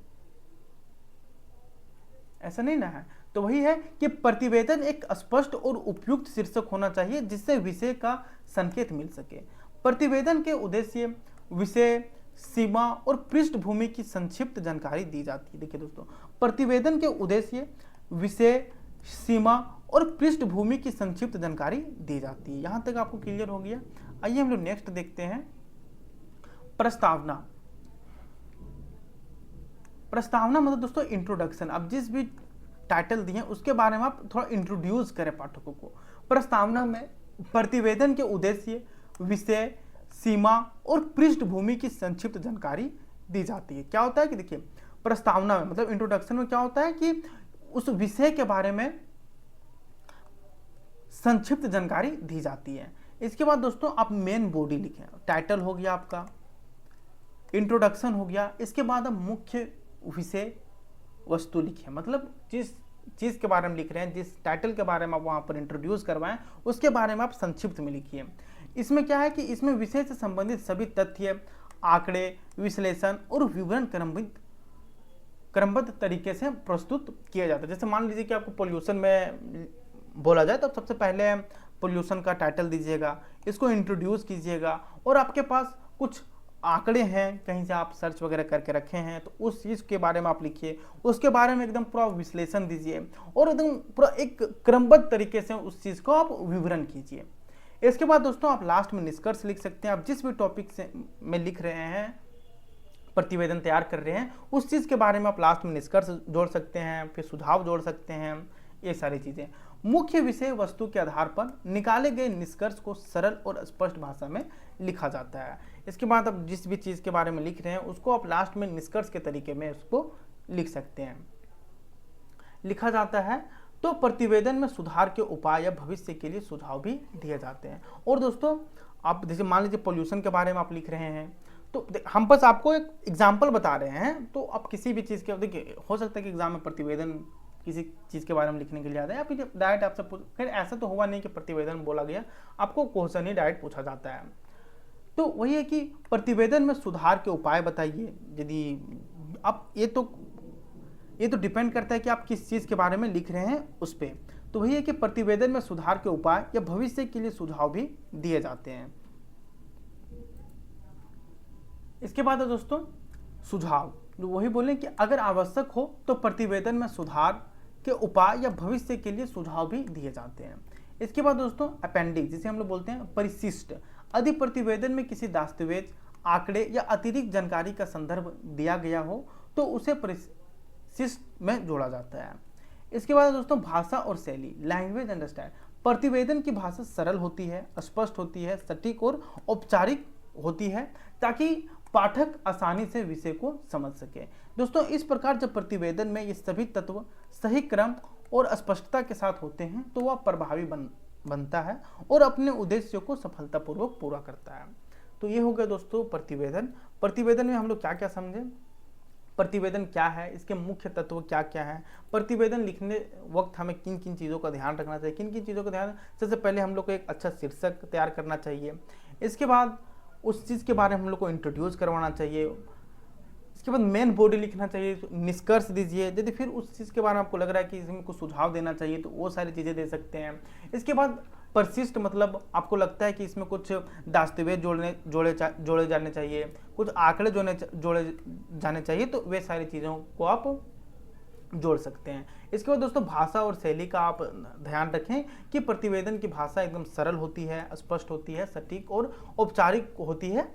ऐसा नहीं ना है। तो वही है कि प्रतिवेदन एक स्पष्ट और उपयुक्त शीर्षक होना चाहिए जिससे विषय का संकेत मिल सके। प्रतिवेदन के उद्देश्य, विषय, सीमा और पृष्ठभूमि की संक्षिप्त जानकारी दी जाती है। देखिए दोस्तों, प्रतिवेदन के उद्देश्य, विषय, सीमा और पृष्ठभूमि की संक्षिप्त जानकारी दी जाती है। यहां तक आपको क्लियर हो गया। आइए हम लोग नेक्स्ट देखते हैं प्रस्तावना। प्रस्तावना मतलब दोस्तों इंट्रोडक्शन। अब जिस भी टाइटल दिए उसके बारे में आप थोड़ा इंट्रोड्यूस करें पाठकों को। प्रस्तावना में प्रतिवेदन के उद्देश्य, विषय, सीमा और पृष्ठभूमि की संक्षिप्त जानकारी दी जाती है। क्या होता है कि देखिए, प्रस्तावना में मतलब इंट्रोडक्शन में क्या होता है कि उस विषय के बारे में संक्षिप्त जानकारी दी जाती है। इसके बाद दोस्तों आप मेन बॉडी लिखें। टाइटल हो गया आपका, इंट्रोडक्शन हो गया, इसके बाद आप मुख्य विषय वस्तु लिखें। मतलब जिस चीज़ के बारे में लिख रहे हैं, जिस टाइटल के बारे में आप वहाँ पर इंट्रोड्यूस करवाएं, उसके बारे में आप संक्षिप्त में लिखिए। इसमें क्या है कि इसमें विषय से संबंधित सभी तथ्य, आंकड़े, विश्लेषण और विवरण क्रमबद्ध तरीके से प्रस्तुत किया जाता है। जैसे मान लीजिए कि आपको पोल्यूशन में बोला जाए तो आप सबसे पहले पोल्यूशन का टाइटल दीजिएगा, इसको इंट्रोड्यूस कीजिएगा, और आपके पास कुछ आंकड़े हैं, कहीं से आप सर्च वगैरह करके रखे हैं, तो उस चीज़ के बारे में आप लिखिए, उसके बारे में एकदम पूरा विश्लेषण दीजिए और एकदम पूरा एक क्रमबद्ध तरीके से उस चीज़ को आप विवरण कीजिए। इसके बाद दोस्तों आप लास्ट में निष्कर्ष लिख सकते हैं। आप जिस भी टॉपिक से में लिख रहे हैं, प्रतिवेदन तैयार कर रहे हैं, उस चीज़ के बारे में आप लास्ट में निष्कर्ष जोड़ सकते हैं, फिर सुझाव जोड़ सकते हैं, ये सारी चीज़ें। मुख्य विषय वस्तु के आधार पर निकाले गए निष्कर्ष को सरल और स्पष्ट भाषा में लिखा जाता है। इसके बाद अब जिस भी चीज़ के बारे में लिख रहे हैं उसको आप लास्ट में निष्कर्ष के तरीके में उसको लिख सकते हैं। लिखा जाता है तो प्रतिवेदन में सुधार के उपाय या भविष्य के लिए सुझाव भी दिए जाते हैं। और दोस्तों आप जैसे मान लीजिए पोल्यूशन के बारे में आप लिख रहे हैं, तो हम बस आपको एक एग्जाम्पल बता रहे हैं। तो आप किसी भी चीज़ के, देखिए हो सकता है कि एग्जाम में प्रतिवेदन किसी चीज़ के बारे में लिखने के लिए आता है, या फिर डायरेक्ट आपसे खैर ऐसा तो हुआ नहीं कि प्रतिवेदन बोला गया, आपको क्वेश्चन ही डायरेक्ट पूछा जाता है। तो वही है कि प्रतिवेदन में सुधार के उपाय बताइए। यदि आप ये तो डिपेंड करता है कि आप किस चीज़ के बारे में लिख रहे हैं उस पर। तो वही है कि प्रतिवेदन में सुधार के उपाय या भविष्य के लिए सुझाव भी दिए जाते हैं। इसके बाद है दोस्तों सुझाव, वही बोलें कि अगर आवश्यक हो तो प्रतिवेदन में सुधार के उपाय या भविष्य के लिए सुझाव भी दिए जाते हैं। इसके बाद दोस्तों अपेंडिक्स, जिसे हम लोग बोलते हैं परिशिष्ट। यदि प्रतिवेदन में किसी दस्तावेज, आंकड़े या अतिरिक्त जानकारी का संदर्भ दिया गया हो तो उसे परिशिष्ट में जोड़ा जाता है। इसके बाद दोस्तों भाषा और शैली, लैंग्वेज एंड स्टाइल। प्रतिवेदन की भाषा सरल होती है, स्पष्ट होती है, सटीक और औपचारिक होती है ताकि पाठक आसानी से विषय को समझ सके। दोस्तों इस प्रकार जब प्रतिवेदन में ये सभी तत्व सही क्रम और स्पष्टता के साथ होते हैं तो वह प्रभावी बनता है और अपने उद्देश्य को सफलतापूर्वक पूरा करता है। तो ये हो गया दोस्तों प्रतिवेदन। प्रतिवेदन में हम लोग क्या क्या समझे, प्रतिवेदन क्या है, इसके मुख्य तत्व क्या क्या है, प्रतिवेदन लिखने वक्त हमें किन किन चीज़ों का ध्यान रखना चाहिए, किन किन चीज़ों का ध्यान। सबसे पहले हम लोग को एक अच्छा शीर्षक तैयार करना चाहिए। इसके बाद उस चीज़ के बारे में हम लोग को इंट्रोड्यूस करवाना चाहिए। इसके बाद मेन बॉडी लिखना चाहिए, निष्कर्ष दीजिए। यदि फिर उस चीज़ के बारे में आपको लग रहा है कि इसमें कुछ सुझाव देना चाहिए तो वो सारी चीज़ें दे सकते हैं। इसके बाद परिशिष्ट, मतलब आपको लगता है कि इसमें कुछ दस्तावेज जोड़े जाने चाहिए, कुछ आंकड़े जोड़े जाने चाहिए, तो वे सारी चीज़ों को आप जोड़ सकते हैं। इसके बाद दोस्तों भाषा और शैली का आप ध्यान रखें कि प्रतिवेदन की भाषा एकदम सरल होती है, स्पष्ट होती है, सटीक और औपचारिक होती है,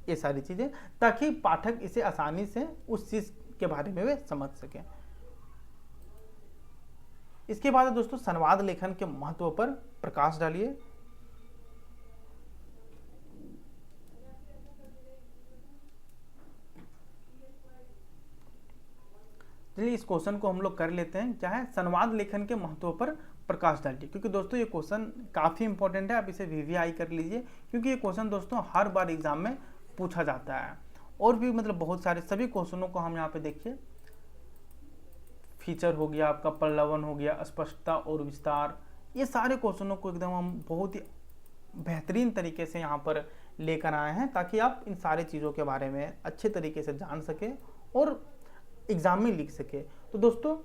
ये सारी चीज़ें, ताकि पाठक इसे आसानी से उस चीज़ के बारे में वे समझ सकें। इसके बाद दोस्तों संवाद लेखन के महत्व पर प्रकाश डालिए। चलिए इस क्वेश्चन को हम लोग कर लेते हैं। क्या है, संवाद लेखन के महत्व पर प्रकाश डालिए। क्योंकि दोस्तों ये क्वेश्चन काफ़ी इंपॉर्टेंट है, आप इसे वीवीआई कर लीजिए, क्योंकि ये क्वेश्चन दोस्तों हर बार एग्जाम में पूछा जाता है। और भी मतलब बहुत सारे सभी क्वेश्चनों को हम यहाँ पे देखिए, फीचर हो गया आपका, पल्लवन हो गया, स्पष्टता और विस्तार, ये सारे क्वेश्चनों को एकदम हम बहुत ही बेहतरीन तरीके से यहाँ पर लेकर आए हैं ताकि आप इन सारे चीज़ों के बारे में अच्छे तरीके से जान सके और एग्जाम में लिख सके। तो दोस्तों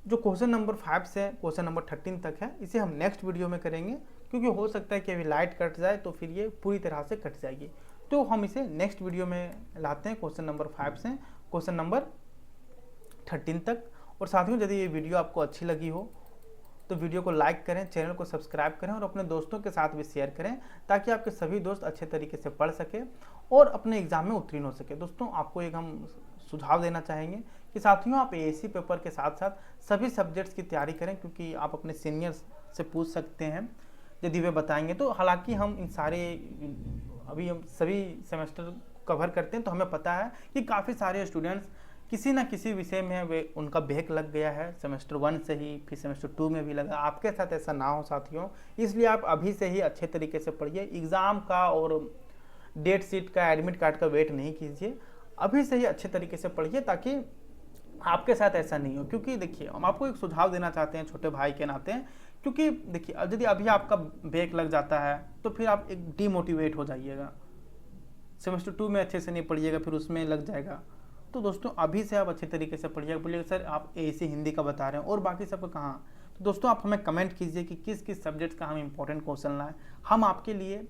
जो क्वेश्चन नंबर 5 से क्वेश्चन नंबर 13 तक है, इसे हम नेक्स्ट वीडियो में करेंगे, क्योंकि हो सकता है कि अभी लाइट कट जाए तो फिर ये पूरी तरह से कट जाएगी। तो हम इसे नेक्स्ट वीडियो में लाते हैं, क्वेश्चन नंबर 5 से क्वेश्चन नंबर 13 तक। और साथियों यदि ये वीडियो आपको अच्छी लगी हो तो वीडियो को लाइक करें, चैनल को सब्सक्राइब करें और अपने दोस्तों के साथ भी शेयर करें, ताकि आपके सभी दोस्त अच्छे तरीके से पढ़ सके और अपने एग्जाम में उत्तीर्ण हो सके। दोस्तों आपको एक हम सुझाव देना चाहेंगे कि साथियों आप एएससी पेपर के साथ साथ सभी सब्जेक्ट्स की तैयारी करें, क्योंकि आप अपने सीनियर्स से पूछ सकते हैं यदि वे बताएंगे। तो हालांकि हम इन सारे अभी हम सभी सेमेस्टर कवर करते हैं, तो हमें पता है कि काफ़ी सारे स्टूडेंट्स किसी ना किसी विषय में वे उनका बैक लग गया है, सेमेस्टर 1 से ही, फिर सेमेस्टर 2 में भी लगा। आपके साथ ऐसा ना हो साथियों, इसलिए आप अभी से ही अच्छे तरीके से पढ़िए। एग्ज़ाम का और डेट शीट का, एडमिट कार्ड का वेट नहीं कीजिए, अभी से ही अच्छे तरीके से पढ़िए ताकि आपके साथ ऐसा नहीं हो। क्योंकि देखिए हम आपको एक सुझाव देना चाहते हैं छोटे भाई के नाते, क्योंकि देखिए यदि अभी आपका बैक लग जाता है तो फिर आप एक डीमोटिवेट हो जाइएगा, सेमेस्टर 2 में अच्छे से नहीं पढ़िएगा, फिर उसमें लग जाएगा। तो दोस्तों अभी से आप अच्छे तरीके से पढ़िएगा। बोलिएगा सर आप एएससी हिंदी का बता रहे हैं और बाकी सब कहाँ। तो दोस्तों आप हमें कमेंट कीजिए कि किस किस सब्जेक्ट का हम इंपॉर्टेंट क्वेश्चन लाएं, हम आपके लिए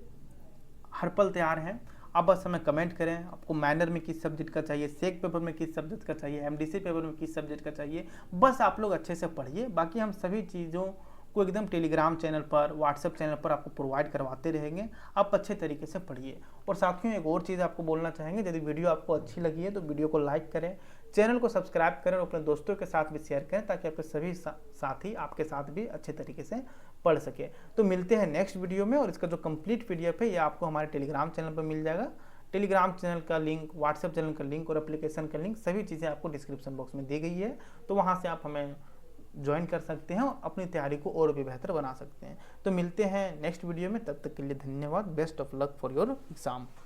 हर पल तैयार हैं। आप बस हमें कमेंट करें, आपको मैनर में किस सब्जेक्ट का चाहिए, सेक पेपर में किस सब्जेक्ट का चाहिए, एमडीसी पेपर में किस सब्जेक्ट का चाहिए। बस आप लोग अच्छे से पढ़िए, बाकी हम सभी चीज़ों को एकदम टेलीग्राम चैनल पर, व्हाट्सएप चैनल पर आपको प्रोवाइड करवाते रहेंगे। आप अच्छे तरीके से पढ़िए। और साथियों एक और चीज़ आपको बोलना चाहेंगे, यदि वीडियो आपको अच्छी लगी है तो वीडियो को लाइक करें, चैनल को सब्सक्राइब करें और अपने दोस्तों के साथ भी शेयर करें, ताकि आपके सभी साथी आपके साथ भी अच्छे तरीके से पढ़ सके। तो मिलते हैं नेक्स्ट वीडियो में, और इसका जो कंप्लीट PDF है ये आपको हमारे टेलीग्राम चैनल पर मिल जाएगा। टेलीग्राम चैनल का लिंक, व्हाट्सएप चैनल का लिंक और एप्लीकेशन का लिंक, सभी चीज़ें आपको डिस्क्रिप्शन बॉक्स में दी गई है। तो वहाँ से आप हमें ज्वाइन कर सकते हैं और अपनी तैयारी को और भी बेहतर बना सकते हैं। तो मिलते हैं नेक्स्ट वीडियो में, तब तक के लिए धन्यवाद। Best of luck for your exam.